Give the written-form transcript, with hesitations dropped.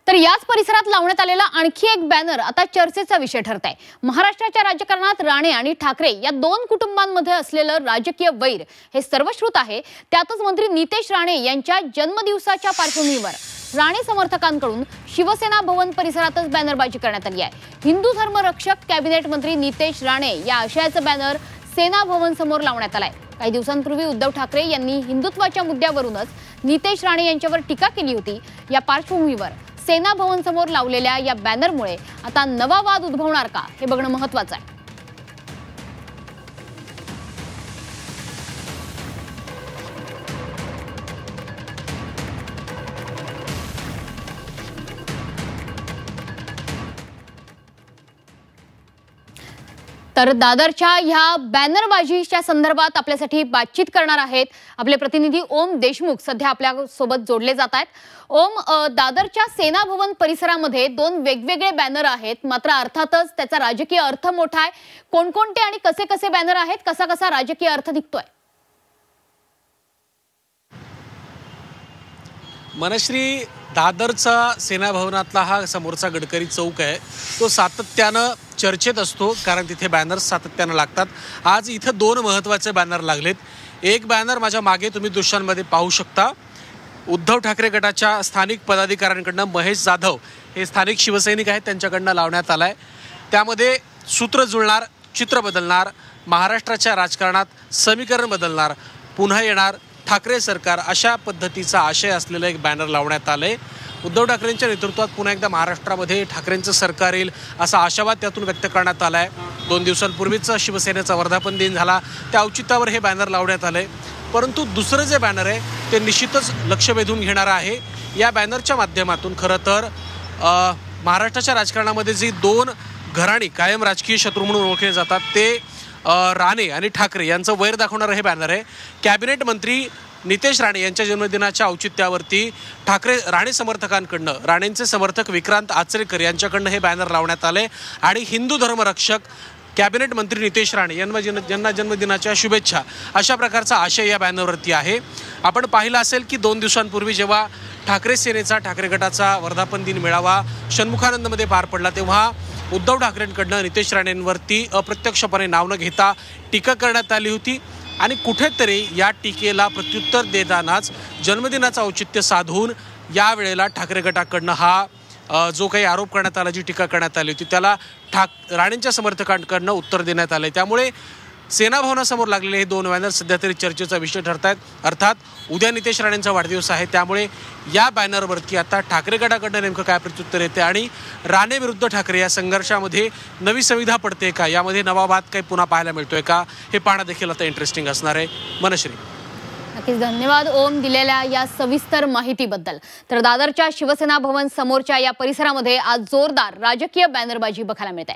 तर याच परिसरात लावण्यात आलेला आणखी एक बॅनर आता चर्चेचा विषय ठरत आहे। महाराष्ट्राच्या राजकारणात राणे आणि ठाकरे या दोन कुटुंबांमध्ये असलेलं राजकीय वैर हे सर्वश्रुत आहे। त्यातच मंत्री नितेश राणे यांच्या जन्मदिवसाच्या पार्श्वभूमीवर राणे समर्थकांकडून शिवसेना भवन परिसरातच बॅनरबाजी करण्यात आली आहे। हिंदू धर्म रक्षक कॅबिनेट मंत्री नितेश राणे या आशयाचं बॅनर सेना भवन समोर लावण्यात आलंय। काही दिवसांपूर्वी उद्धव ठाकरे यांनी हिंदुत्वाच्या मुद्द्यावरूनच नितेश राणे यांच्यावर टीका केली होती। या पार्श्वभूमीवर सेना भवन समोर लावलेल्या या बॅनरमुळे आता नवा वाद उद्भवणार का हे बघणं महत्त्वाचं आहे। तर दादरच्या ह्या बॅनरबाजीच्या संदर्भात आपल्यासाठी बातचीत करणार आहेत आपले प्रतिनिधी ओम देशमुख सध्या आपल्या सोबत जोडले जात आहेत। ओम, दादरच्या सेना भवन परिसरामध्ये दोन वेगवेगळे बॅनर आहेत, मात्र अर्थातच त्याचा राजकीय अर्थ मोठा आहे। कोणकोणते आणि कसे कसे बॅनर आहेत, कसा कसा राजकीय अर्थ निघतोय? मनश्री, दादरचा सेना भवनातला हा समोरचा गडकरी चौक आहे, तो सातत्यानं चर्चेत असतो कारण तिथे बॅनर्स सातत्यानं लागतात। आज इथं दोन महत्त्वाचे बॅनर लागलेत। एक बॅनर माझ्या मागे तुम्ही दृश्यांमध्ये पाहू शकता, उद्धव ठाकरे गटाच्या स्थानिक पदाधिकाऱ्यांकडनं महेश जाधव हे स्थानिक शिवसैनिक आहेत त्यांच्याकडनं लावण्यात आलाय। त्यामध्ये सूत्र जुळणार, चित्र बदलणार, महाराष्ट्राच्या राजकारणात समीकरण बदलणार, पुन्हा येणार ठाकरे सरकार अशा पद्धतीचा आशय असलेलं एक बॅनर लावण्यात आलंय। उद्धव ठाकरेंच्या नेतृत्वात पुन्हा एकदा महाराष्ट्रामध्ये ठाकरेंचं सरकार येईल असा आशावाद त्यातून व्यक्त करण्यात आलाय। 2 दिवसांपूर्वीच शिवसेनेचा वर्धापन दिन झाला, त्या औचित्यावर हे बॅनर लावण्यात आलंय। परंतु दुसरं जे बॅनर आहे ते निश्चितच लक्ष वेधून घेणारं आहे। या बॅनरच्या माध्यमातून खरं तर महाराष्ट्राच्या राजकारणामध्ये जी दोन घराणी कायम राजकीय शत्रू म्हणून ओळखले जातात ते राणे आणि ठाकरे यांचं वैर दाखवणारं हे बॅनर आहे। कॅबिनेट मंत्री नितेश राणे यांच्या जन्मदिनाच्या औचित्यावरती ठाकरे राणे समर्थकांकडनं, राणेंचे समर्थक विक्रांत आचरेकर यांच्याकडनं हे बॅनर लावण्यात आले आणि हिंदू धर्मरक्षक कॅबिनेट मंत्री नितेश राणे यांना जन्मदिनाच्या शुभेच्छा अशा प्रकारचा आशय या बॅनरवरती आहे। आपण पाहिलं असेल की 2 दिवसांपूर्वी जेव्हा ठाकरे सेनेचा, ठाकरे गटाचा वर्धापन दिन मेळावा षण्मुखानंदमध्ये पार पडला तेव्हा उद्धव ठाकरेंकडनं नितेश राणेंवरती अप्रत्यक्षपणे नाव न घेता टीका करण्यात आली होती आणि कुठेतरी या टीकेला प्रत्युत्तर देतानाच जन्मदिनाचं औचित्य साधून यावेळेला ठाकरे गटाकडनं हा जो काही आरोप करण्यात आला, जी टीका करण्यात आली होती त्याला राणेंच्या समर्थकांकडनं उत्तर देण्यात आले। त्यामुळे सेना भवनासमोर लागलेले हे दोन बॅनर सध्या तरी चर्चेचा विषय ठरत आहेत। अर्थात उद्या नितेश राणेंचा वाढदिवस आहे, त्यामुळे या बॅनरवरती आता ठाकरे गटाकडनं नेमकं काय प्रत्युत्तर येते आणि राणे विरुद्ध ठाकरे या संघर्षामध्ये नवी संविधा पडते का, यामध्ये नवा वाद काही पुन्हा पाहायला मिळतोय का, हे पाहणं देखील आता इंटरेस्टिंग असणार आहे। मनश्री, नक्कीच धन्यवाद ओम दिलेल्या या सविस्तर माहितीबद्दल। तर दादरच्या शिवसेना भवन समोरच्या या परिसरामध्ये आज जोरदार राजकीय बॅनरबाजी बघायला मिळते।